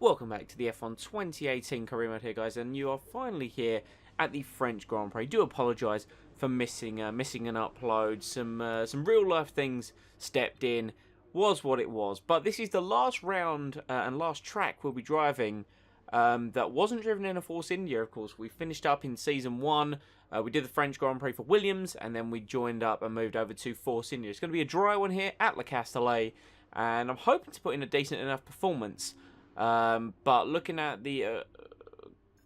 Welcome back to the F1 2018 career mode here, guys, and you are finally here at the French Grand Prix. Do apologise for missing an upload. Some real life things stepped in, was what it was. But this is the last round and last track we'll be driving that wasn't driven in a Force India. Of course, we finished up in season 1. We did the French Grand Prix for Williams, and then we joined up and moved over to Force India. It's going to be a dry one here at Le Castellet, and I'm hoping to put in a decent enough performance. But looking at the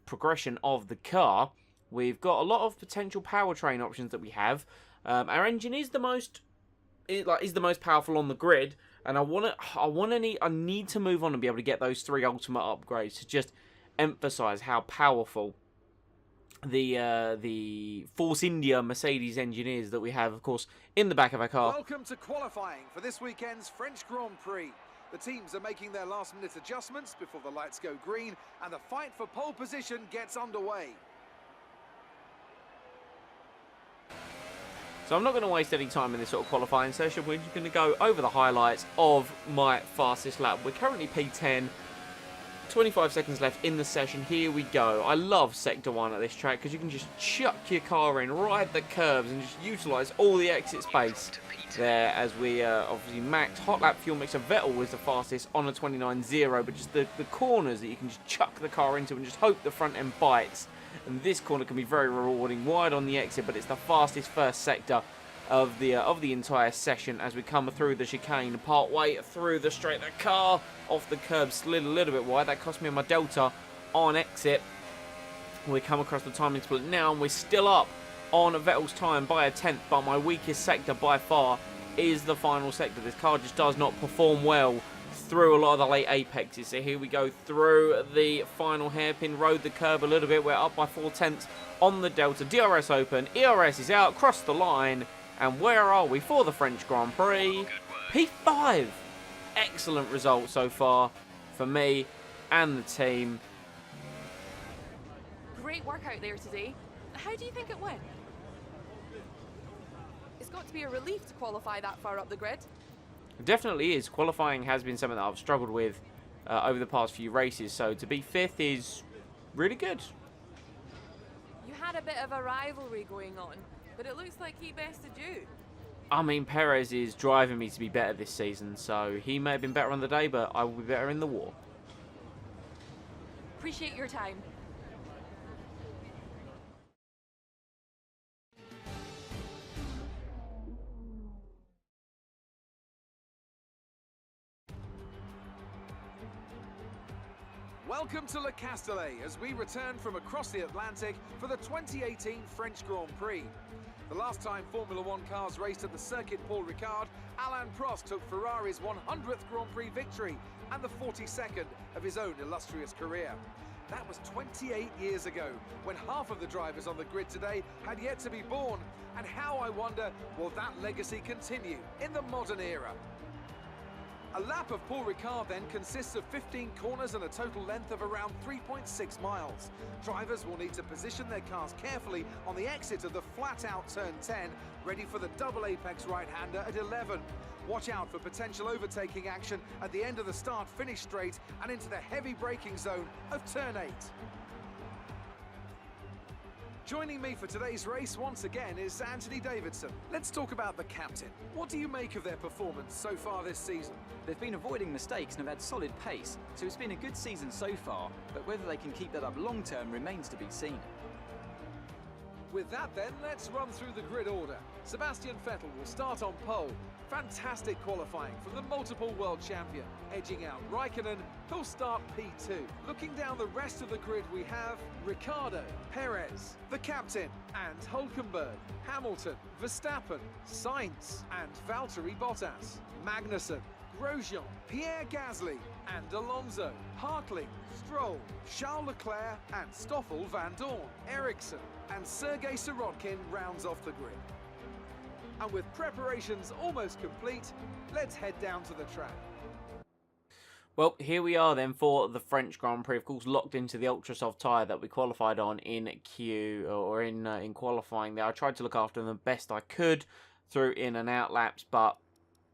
progression of the car, we've got a lot of potential powertrain options that we have. Our engine is the most powerful on the grid, and I need to move on and be able to get those 3 ultimate upgrades to just emphasize how powerful the Force India Mercedes engineers that we have, of course, in the back of our car. Welcome to qualifying for this weekend's French Grand Prix. The teams are making their last-minute adjustments before the lights go green, and the fight for pole position gets underway. So I'm not going to waste any time in this sort of qualifying session. We're just going to go over the highlights of my fastest lap. We're currently P10. 25 seconds left in the session. Here we go. I love Sector 1 at this track because you can just chuck your car in, ride the curbs, and just utilise all the exit space there as we obviously maxed hot lap fuel mixer. Vettel was the fastest on a 29.0, but just the corners that you can just chuck the car into and just hope the front end bites. And this corner can be very rewarding, wide on the exit, but it's the fastest first sector of the entire session as we come through the chicane, part way through the straight. The car off the curb slid a little bit wide. That cost me my delta on exit. We come across the timing split now, and we're still up on Vettel's time by a 10th, but my weakest sector by far is the final sector. This car just does not perform well through a lot of the late apexes. So here we go through the final hairpin, rode the curb a little bit. We're up by 4/10 on the delta. DRS open, ERS is out, cross the line. And where are we for the French Grand Prix? P5. Excellent result so far for me and the team. Great work out there today. How do you think it went? It's got to be a relief to qualify that far up the grid. It definitely is. Qualifying has been something that I've struggled with over the past few races, so to be 5th is really good. You had a bit of a rivalry going on, but it looks like he bested you. I mean, Perez is driving me to be better this season, so he may have been better on the day, but I will be better in the war. Appreciate your time. Welcome to Le Castellet as we return from across the Atlantic for the 2018 French Grand Prix. The last time Formula One cars raced at the circuit Paul Ricard, Alain Prost took Ferrari's 100th Grand Prix victory and the 42nd of his own illustrious career. That was 28 years ago, when half of the drivers on the grid today had yet to be born. And how, I wonder, will that legacy continue in the modern era? A lap of Paul Ricard then consists of 15 corners and a total length of around 3.6 miles. Drivers will need to position their cars carefully on the exit of the flat-out turn 10, ready for the double apex right-hander at 11. Watch out for potential overtaking action at the end of the start-finish straight and into the heavy braking zone of turn 8. Joining me for today's race once again is Anthony Davidson. Let's talk about the captain. What do you make of their performance so far this season? They've been avoiding mistakes and have had solid pace, so it's been a good season so far, but whether they can keep that up long term remains to be seen. With that then, let's run through the grid order. Sebastian Vettel will start on pole. Fantastic qualifying from the multiple world champion. Edging out Raikkonen, who'll start P2. Looking down the rest of the grid, we have Ricciardo, Perez, the captain, and Hülkenberg, Hamilton, Verstappen, Sainz, and Valtteri Bottas, Magnussen, Grosjean, Pierre Gasly, and Alonso, Hartling, Stroll, Charles Leclerc, and Stoffel van Dorn, Ericsson, and Sergei Sirotkin rounds off the grid. And with preparations almost complete, let's head down to the track. Well, here we are then for the French Grand Prix, of course, locked into the ultra soft tyre that we qualified on in in qualifying there. I tried to look after them the best I could through in and out laps, but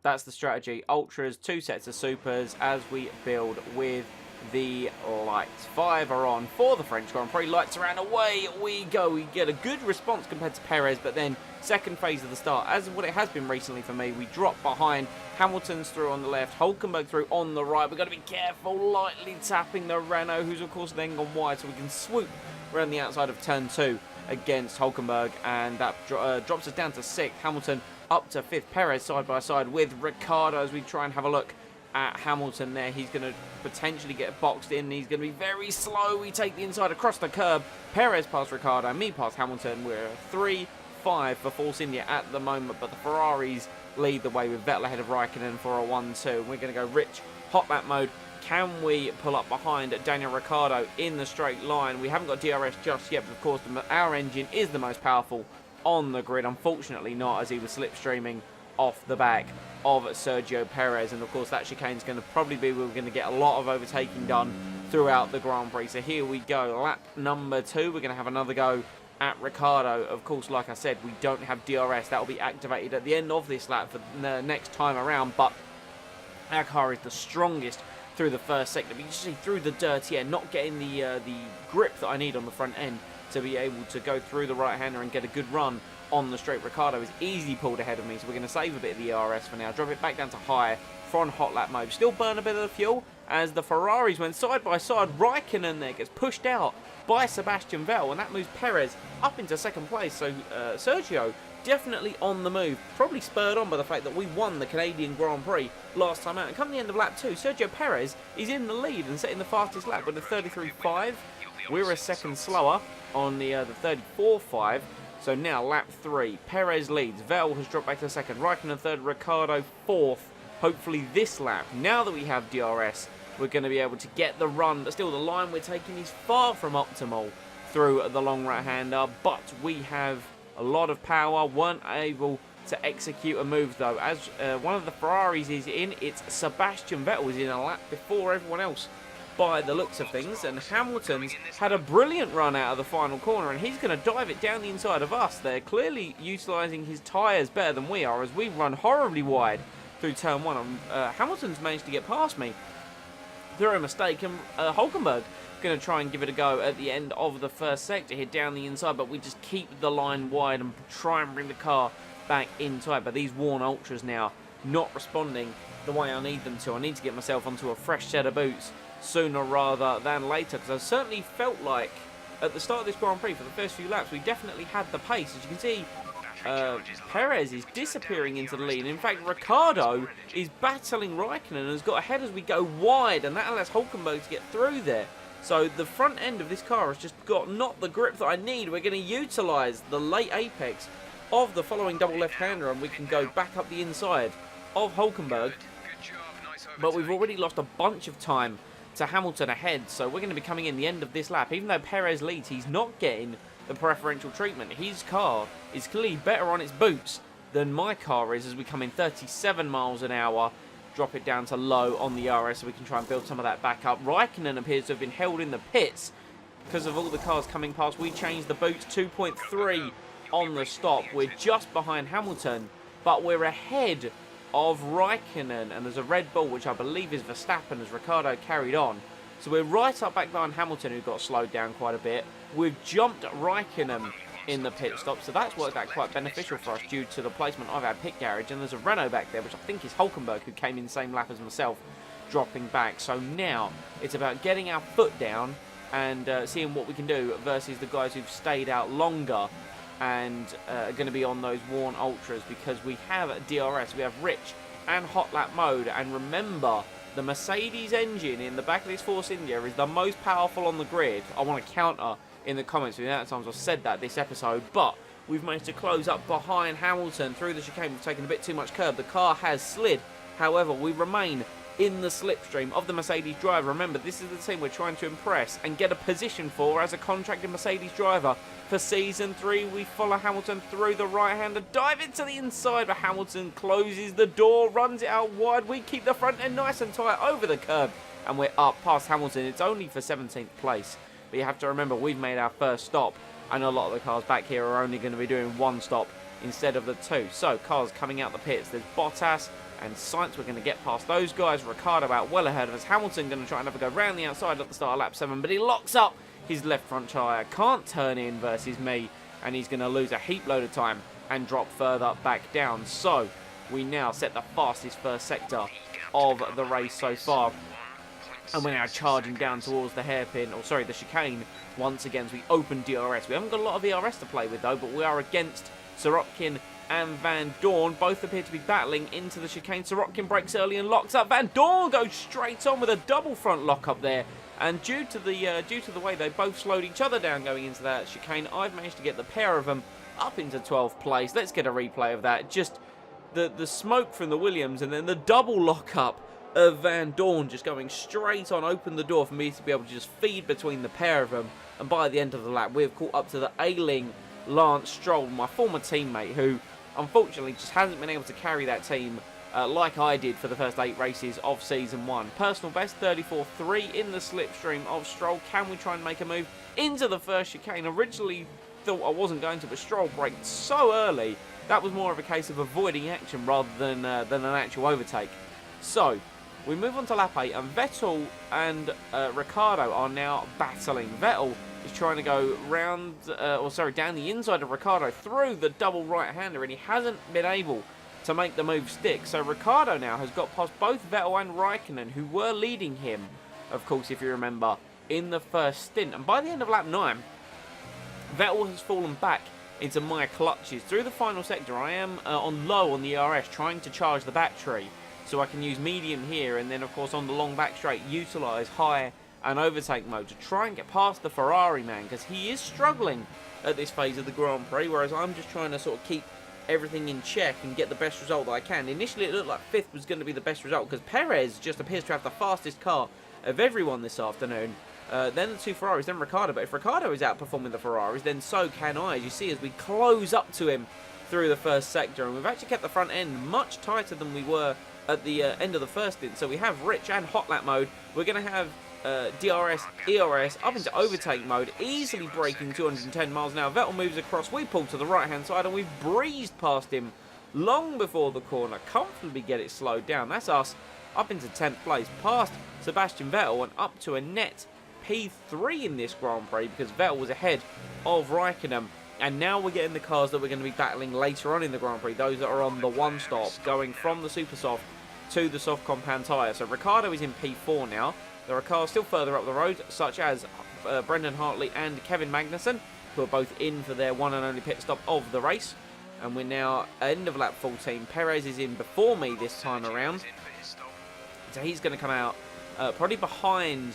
that's the strategy. Ultras, 2 sets of supers as we build with the lights. 5 are on for the French Grand Prix. Lights are on, away we go. We get a good response compared to Perez, but then second phase of the start, as what it has been recently for me, we drop behind. Hamilton's through on the left, Hulkenberg through on the right. We've got to be careful, lightly tapping the Renault, who's of course then gone wide, so we can swoop around the outside of turn 2 against Hulkenberg, and that drops us down to 6th. Hamilton up to 5th. Perez side by side with Ricciardo as we try and have a look at Hamilton there. He's going to potentially get boxed in. He's going to be very slow. We take the inside across the curb. Perez past Ricciardo, me past Hamilton. We're 3-5 for Force India at the moment, but the Ferraris lead the way with Vettel ahead of Raikkonen for a 1-2. We're going to go rich hot lap mode. Can we pull up behind Daniel Ricciardo in the straight line? We haven't got DRS just yet, but of course our engine is the most powerful on the grid. Unfortunately not, as he was slipstreaming off the back of Sergio Perez, and of course that chicane is going to probably be where we're going to get a lot of overtaking done throughout the Grand Prix. So here we go, lap number 2. We're going to have another go at Ricciardo. Of course, like I said, we don't have DRS. That will be activated at the end of this lap for the next time around, but our car is the strongest through the first sector, but you see through the dirty air, not getting the grip that I need on the front end to be able to go through the right-hander and get a good run on the straight. Ricciardo is easily pulled ahead of me, so we're going to save a bit of the ERS for now, drop it back down to high from hot lap mode. Still burn a bit of the fuel as the Ferraris went side by side. Raikkonen there gets pushed out by Sebastian Vettel, and that moves Perez up into second place. So Sergio definitely on the move, probably spurred on by the fact that we won the Canadian Grand Prix last time out. And come the end of lap 2, Sergio Perez is in the lead and setting the fastest lap with a 33.5. We're a second slower on the 34.5. So now lap 3, Perez leads, Vettel has dropped back to second, Raikkonen third, Ricciardo fourth. Hopefully this lap, now that we have DRS, we're going to be able to get the run, but still the line we're taking is far from optimal through the long right-hander, but we have a lot of power, weren't able to execute a move though. As one of the Ferraris is in, it's Sebastian Vettel is in a lap before everyone else by the looks of things, and Hamilton's had a brilliant run out of the final corner, and he's going to dive it down the inside of us. They're clearly utilising his tyres better than we are, as we run horribly wide through turn 1. Hamilton's managed to get past me through a mistake, and Hulkenberg going to try and give it a go at the end of the first sector here down the inside, but we just keep the line wide and try and bring the car back inside. But these worn ultras now not responding the way I need them to. I need to get myself onto a fresh set of boots sooner rather than later, because I certainly felt like at the start of this Grand Prix for the first few laps we definitely had the pace. As you can see, Perez is disappearing into the lead. In fact, Ricciardo is battling Raikkonen and has got ahead as we go wide, and that allows Hulkenberg to get through there. So the front end of this car has just got not the grip that I need. We're going to utilise the late apex of the following double left-hander, and we can go back up the inside of Hulkenberg. But we've already lost a bunch of time to Hamilton ahead, so we're going to be coming in the end of this lap. Even though Perez leads, he's not getting the preferential treatment. His car is clearly better on its boots than my car is, as we come in 37 miles an hour. Drop it down to low on the RS so we can try and build some of that back up. Raikkonen appears to have been held in the pits because of all the cars coming past. We changed the boots, 2.3 on the stop. We're just behind Hamilton, but we're ahead of Raikkonen, and there's a Red Bull, which I believe is Verstappen, as Ricciardo carried on. So we're right up back behind Hamilton, who got slowed down quite a bit. We've jumped Raikkonen in the pit stop, so that's worked out quite beneficial for us due to the placement of our pit garage. And there's a Renault back there, which I think is Hulkenberg, who came in the same lap as myself, dropping back. So now it's about getting our foot down and seeing what we can do versus the guys who've stayed out longer and are going to be on those worn ultras, because we have DRS, we have rich and hot lap mode. And remember, the Mercedes engine in the back of this Force India is the most powerful on the grid. I want to counter in the comments with the amount of times I've said that this episode, but we've managed to close up behind Hamilton through the chicane. We've taken a bit too much curb. The car has slid. However, we remain in the slipstream of the Mercedes driver. Remember, this is the team we're trying to impress and get a position for as a contracted Mercedes driver for Season 3. We follow Hamilton through the right-hander, dive into the inside, but Hamilton closes the door, runs it out wide. We keep the front end nice and tight over the curb, and we're up past Hamilton. It's only for 17th place, but you have to remember we've made our first stop, and a lot of the cars back here are only going to be doing one stop instead of the two. So cars coming out the pits. There's Bottas and Sainz. We're going to get past those guys. Ricciardo out well ahead of us. Hamilton going to try and have a go round the outside at the start of lap 7, but he locks up his left front tyre. Can't turn in versus me, and he's going to lose a heap load of time and drop further back down. So we now set the fastest first sector of the race so far. And we're now charging down towards the hairpin, or sorry, the chicane once again as we open DRS. We haven't got a lot of ERS to play with though, but we are against Sorokin and Van Dorn. Both appear to be battling into the chicane. Sorokin breaks early and locks up. Van Dorn goes straight on with a double front lock up there. And due to the way they both slowed each other down going into that chicane, I've managed to get the pair of them up into 12th place. Let's get a replay of that. Just the smoke from the Williams and then the double lock up of Van Dorn just going straight on, opened the door for me to be able to just feed between the pair of them. And by the end of the lap, we've caught up to the ailing Lance Stroll, my former teammate, who unfortunately just hasn't been able to carry that team like I did for the first 8 races of Season 1. Personal best 34.3 in the slipstream of Stroll. Can we try and make a move into the first chicane? Originally thought I wasn't going to, but Stroll braked so early. That was more of a case of avoiding action rather than an actual overtake. So we move on to lap 8, and Vettel and Ricciardo are now battling. Vettel is trying to go round, down the inside of Ricciardo through the double right-hander, and he hasn't been able to make the move stick. So Ricciardo now has got past both Vettel and Raikkonen, who were leading him, of course, if you remember, in the first stint. And by the end of lap 9, Vettel has fallen back into my clutches. Through the final sector, I am on low on the ERS, trying to charge the battery, so I can use medium here, and then, of course, on the long back straight, utilise high and overtake mode to try and get past the Ferrari man, because he is struggling at this phase of the Grand Prix, whereas I'm just trying to sort of keep everything in check and get the best result that I can. Initially, it looked like 5th was going to be the best result, because Perez just appears to have the fastest car of everyone this afternoon. Then the 2 Ferraris, then Ricciardo. But if Ricciardo is outperforming the Ferraris, then so can I, as you see, as we close up to him through the first sector. And we've actually kept the front end much tighter than we were at the end of the first stint. So we have rich and hot lap mode. We're going to have DRS, ERS up into overtake mode, easily braking 210 miles an hour. Vettel moves across, we pull to the right hand side, and we've breezed past him long before the corner, comfortably get it slowed down. That's us up into 10th place, past Sebastian Vettel, and up to a net P3 in this Grand Prix, because Vettel was ahead of Raikkonen. And now we're getting the cars that we're going to be battling later on in the Grand Prix, those that are on the one stop, going from the super soft to the soft compound tyre. So Ricciardo is in P4 now. There are cars still further up the road, such as Brendan Hartley and Kevin Magnussen, who are both in for their one and only pit stop of the race. And we're now end of lap 14. Perez is in before me this time around, so he's going to come out probably behind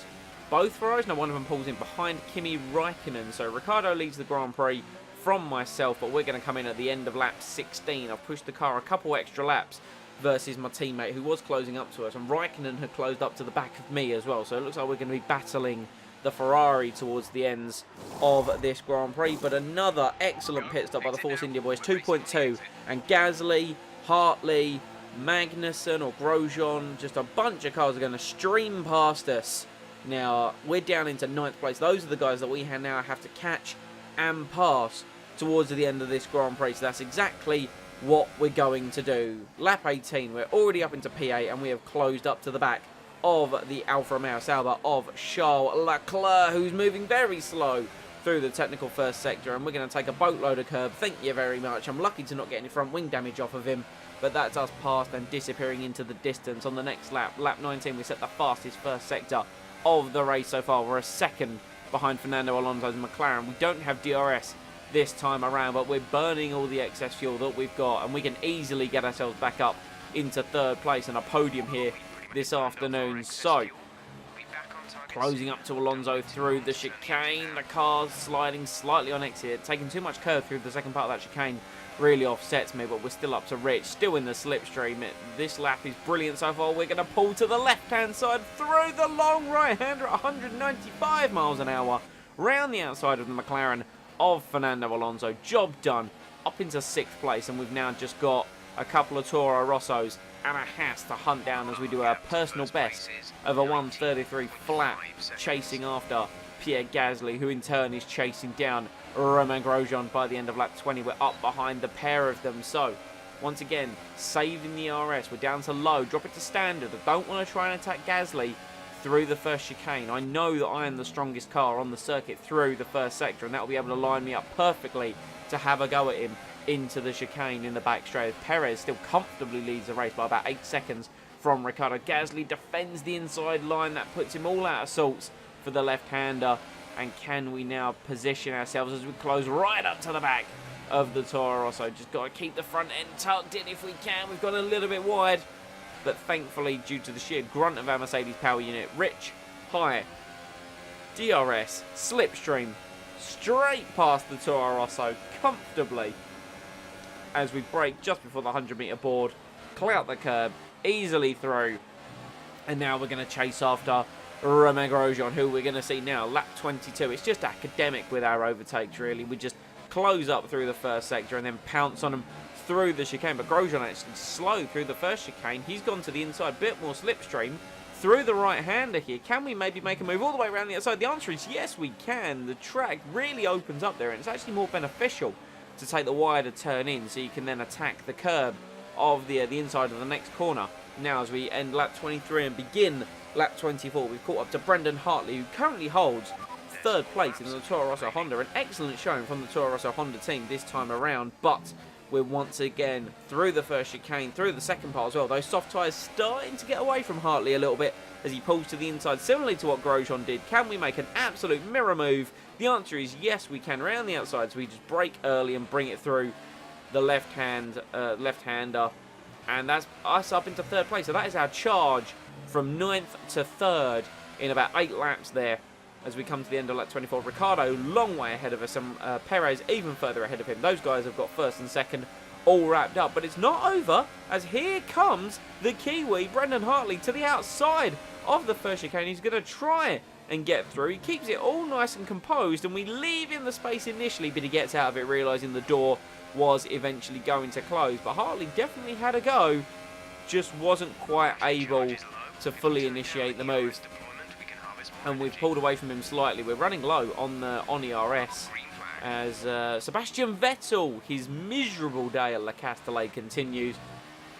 both Ferraris. No, one of them pulls in behind Kimi Raikkonen. So Ricciardo leads the Grand Prix from myself, but we're going to come in at the end of lap 16. I've pushed the car a couple extra laps versus my teammate, who was closing up to us, and Raikkonen had closed up to the back of me as well. So it looks like we're going to be battling the Ferrari towards the ends of this Grand Prix. But another excellent pit stop by the Force India boys, 2.2, and Gasly, Hartley, Magnussen or Grosjean, just a bunch of cars are going to stream past us. Now we're down into 9th place. Those are the guys that we now have to catch and pass towards the end of this Grand Prix. So that's exactly what we're going to do. Lap 18, we're already up into P8, and we have closed up to the back of the Alfa Romeo Sauber of Charles Leclerc, who's moving very slow through the technical first sector, and we're going to take a boatload of curb. Thank you very much. I'm lucky to not get any front wing damage off of him, but that's us past and disappearing into the distance. On the next lap, lap 19, we set the fastest first sector of the race so far. We're a second behind Fernando Alonso's McLaren. We don't have DRS this time around, but we're burning all the excess fuel that we've got, and we can easily get ourselves back up into 3rd place and a podium here this afternoon. So closing up to Alonso through the chicane, the car's sliding slightly on exit, taking too much curve through the second part of that chicane really offsets me, but we're still up to Rich, still in the slipstream. This lap is brilliant so far. We're going to pull to the left-hand side through the long right-hander at 195 miles an hour, round the outside of the McLaren of Fernando Alonso. Job done, up into 6th place, and we've now just got a couple of Toro Rossos and a Haas to hunt down as we do our personal best of a 1:33 flat, chasing after Pierre Gasly, who in turn is chasing down Romain Grosjean. By the end of lap 20, we're up behind the pair of them. So Once again, saving the RS. We're down to low. Drop it to standard. I don't want to try and attack Gasly through the first chicane. I know that I am the strongest car on the circuit through the first sector, and that will be able to line me up perfectly to have a go at him into the chicane in the back straight. Perez still comfortably leads the race by about 8 seconds from Ricciardo. Gasly defends the inside line. That puts him all out of sorts for the left-hander. And can we now position ourselves as we close right up to the back of the Toro Rosso? Just got to keep the front end tucked in if we can. We've got a little bit wide, but thankfully, due to the sheer grunt of our Mercedes power unit, rich, high, DRS, slipstream, straight past the Toro Rosso comfortably as we brake just before the 100-metre board, clout the curb, easily through, and now we're going to chase after Romain Grosjean, who we're going to see now, lap 22. It's just academic with our overtakes, really. We just close up through the first sector and then pounce on them through the chicane. But Grosjean actually slowed through the first chicane. He's gone to the inside, bit more slipstream through the right-hander here. Can we maybe make a move all the way around the outside? The answer is yes, we can. The track really opens up there, and it's actually more beneficial to take the wider turn in, so you can then attack the curb of the inside of the next corner. Now, as we end lap 23 and begin lap 24, we've caught up to Brendan Hartley, who currently holds third place in the Toro Rosso Honda. An excellent showing from the Toro Rosso Honda team this time around, but we're once again through the first chicane, through the second part as well. Those soft tyres starting to get away from Hartley a little bit as he pulls to the inside, similarly to what Grosjean did. Can we make an absolute mirror move? The answer is yes, we can. Round the outside, so we just brake early and bring it through the left-hander, and that's us up into third place. So that is our charge from 9th to 3rd in about 8 laps there as we come to the end of lap 24. Ricciardo, long way ahead of us, and Perez even further ahead of him. Those guys have got first and second all wrapped up, but it's not over, as here comes the Kiwi, Brendan Hartley, to the outside of the first chicane. He's going to try and get through. He keeps it all nice and composed, and we leave him the space initially, but he gets out of it, realising the door was eventually going to close. But Hartley definitely had a go, just wasn't quite able to fully initiate the move, and we've pulled away from him slightly. We're running low on the ERS as Sebastian Vettel, his miserable day at Le Castellet continues.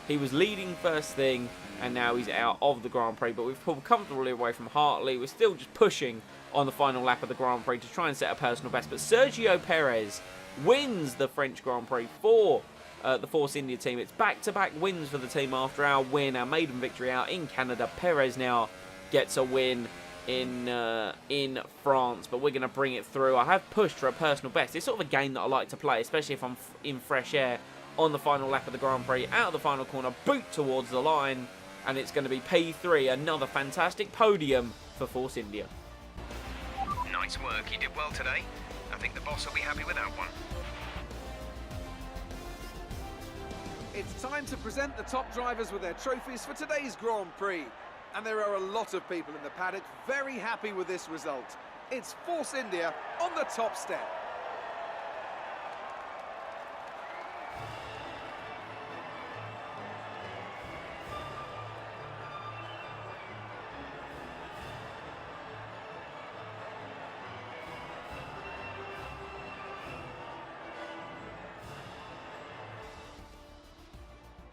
He was leading first thing, and now he's out of the Grand Prix, but we've pulled comfortably away from Hartley. We're still just pushing on the final lap of the Grand Prix to try and set a personal best, but Sergio Perez wins the French Grand Prix for the Force India team. It's back-to-back wins for the team after our win, our maiden victory out in Canada. Perez now gets a win in France, but we're going to bring it through. I have pushed for a personal best. It's sort of a game that I like to play, especially if I'm in fresh air on the final lap of the Grand Prix. Out of the final corner, boot towards the line, and it's going to be P3, another fantastic podium for Force India. Nice work, you did well today. I think the boss will be happy with that one. It's time to present the top drivers with their trophies for today's Grand Prix. And there are a lot of people in the paddock very happy with this result. It's Force India on the top step.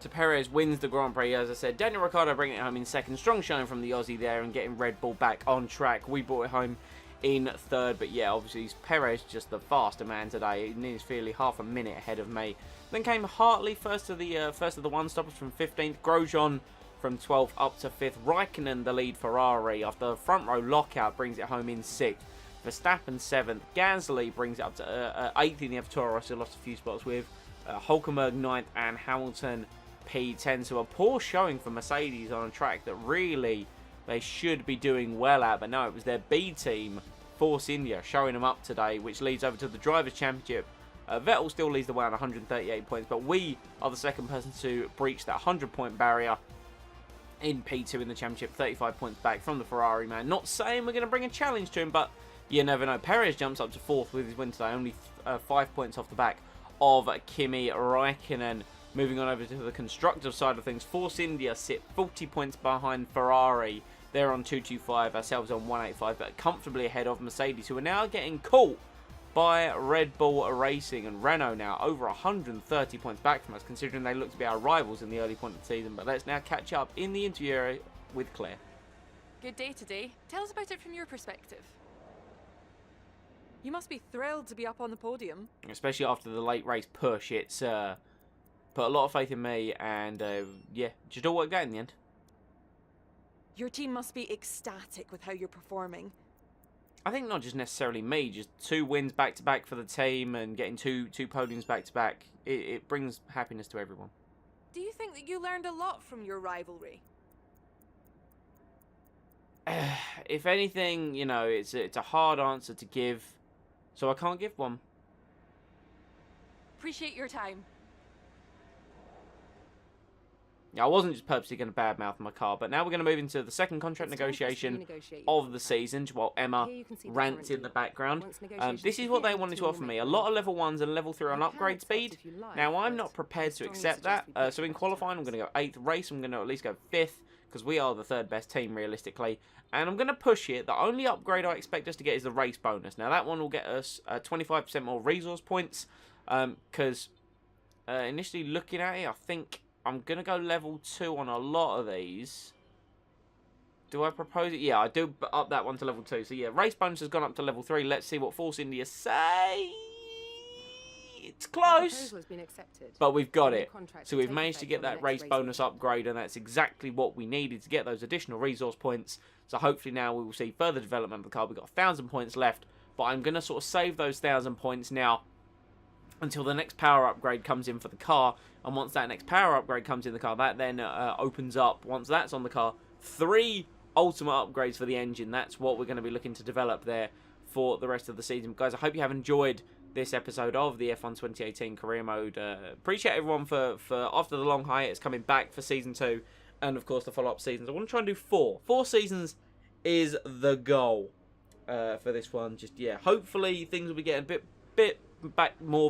Perez wins the Grand Prix, as I said. Daniel Ricciardo bringing it home in second. Strong showing from the Aussie there and getting Red Bull back on track. We brought it home in third, but yeah, obviously Perez just the faster man today. He's fairly half a minute ahead of me. Then came Hartley, first of the one-stoppers from 15th. Grosjean from 12th up to 5th. Raikkonen, the lead Ferrari, after the front row lockout, brings it home in 6th. Verstappen 7th. Gasly brings it up to 8th in the Toro Rosso, lost a few spots with. Hulkenberg 9th and Hamilton P10. So a poor showing for Mercedes on a track that really they should be doing well at, but no, it was their B team, Force India, showing them up today, which leads over to the Drivers' Championship. Vettel still leads the way on 138 points, but we are the second person to breach that 100-point barrier in P2 in the championship, 35 points back from the Ferrari man. Not saying we're going to bring a challenge to him, but you never know. Perez jumps up to 4th with his win today, only 5 points off the back of Kimi Raikkonen. Moving on over to the Constructors side of things, Force India sit 40 points behind Ferrari. They're on 225, ourselves on 185, but comfortably ahead of Mercedes, who are now getting caught by Red Bull Racing, and Renault now over 130 points back from us, considering they look to be our rivals in the early point of the season. But let's now catch up in the interview area with Claire. Good day today. Tell us about it from your perspective. You must be thrilled to be up on the podium. Especially after the late race push, it's put a lot of faith in me, and yeah, just all worked out in the end. Your team must be ecstatic with how you're performing. I think not just necessarily me, just 2 wins back-to-back for the team and getting two podiums back-to-back. It brings happiness to everyone. Do you think that you learned a lot from your rivalry? If anything, you know, it's a hard answer to give, so I can't give one. Appreciate your time. Yeah, I wasn't just purposely going to badmouth my car, but now we're going to move into the second contract negotiation of the season, while Emma rants in the background. This is what they wanted to offer me. A lot of level 1s and level 3 on upgrade speed. Now, I'm not prepared to accept that. So in qualifying, I'm going to go 8th. Race, I'm going to at least go 5th, because we are the 3rd best team, realistically. And I'm going to push it. The only upgrade I expect us to get is the race bonus. Now, that one will get us 25% more resource points, because initially looking at it, I think I'm going to go level 2 on a lot of these. Do I propose it? Yeah, I do up that one to level 2. So yeah, race bonus has gone up to level 3. Let's see what Force India say. It's close, but we've got it. So we've managed to get that race bonus upgrade, and that's exactly what we needed to get those additional resource points. So hopefully now we will see further development of the car. We've got 1,000 points left, but I'm going to sort of save those 1,000 points now until the next power upgrade comes in for the car. And once that next power upgrade comes in the car, that then opens up, once that's on the car, 3 ultimate upgrades for the engine. That's what we're going to be looking to develop there for the rest of the season. Guys, I hope you have enjoyed this episode of the F1 2018 career mode. Appreciate everyone for after the long hiatus coming back for season 2, and of course the follow-up seasons. I want to try and do 4 seasons is the goal for this one. Just yeah, hopefully things will be getting a bit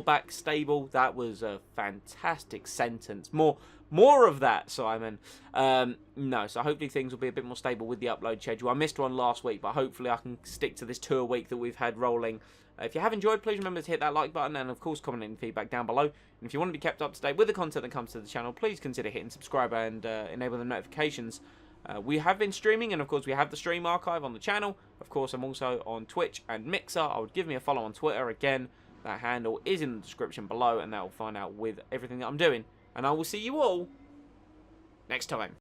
back stable. That was a fantastic sentence. More of that, Simon. No, so hopefully things will be a bit more stable with the upload schedule. I missed one last week, but hopefully I can stick to this 2 a week that we've had rolling. If you have enjoyed, please remember to hit that like button, and of course comment any feedback down below. And if you want to be kept up to date with the content that comes to the channel, please consider hitting subscribe and enable the notifications. We have been streaming, and of course we have the stream archive on the channel. Of course I'm also on Twitch and Mixer. I would give me a follow on Twitter. Again, that handle is in the description below, and that will find out with everything that I'm doing. And I will see you all next time.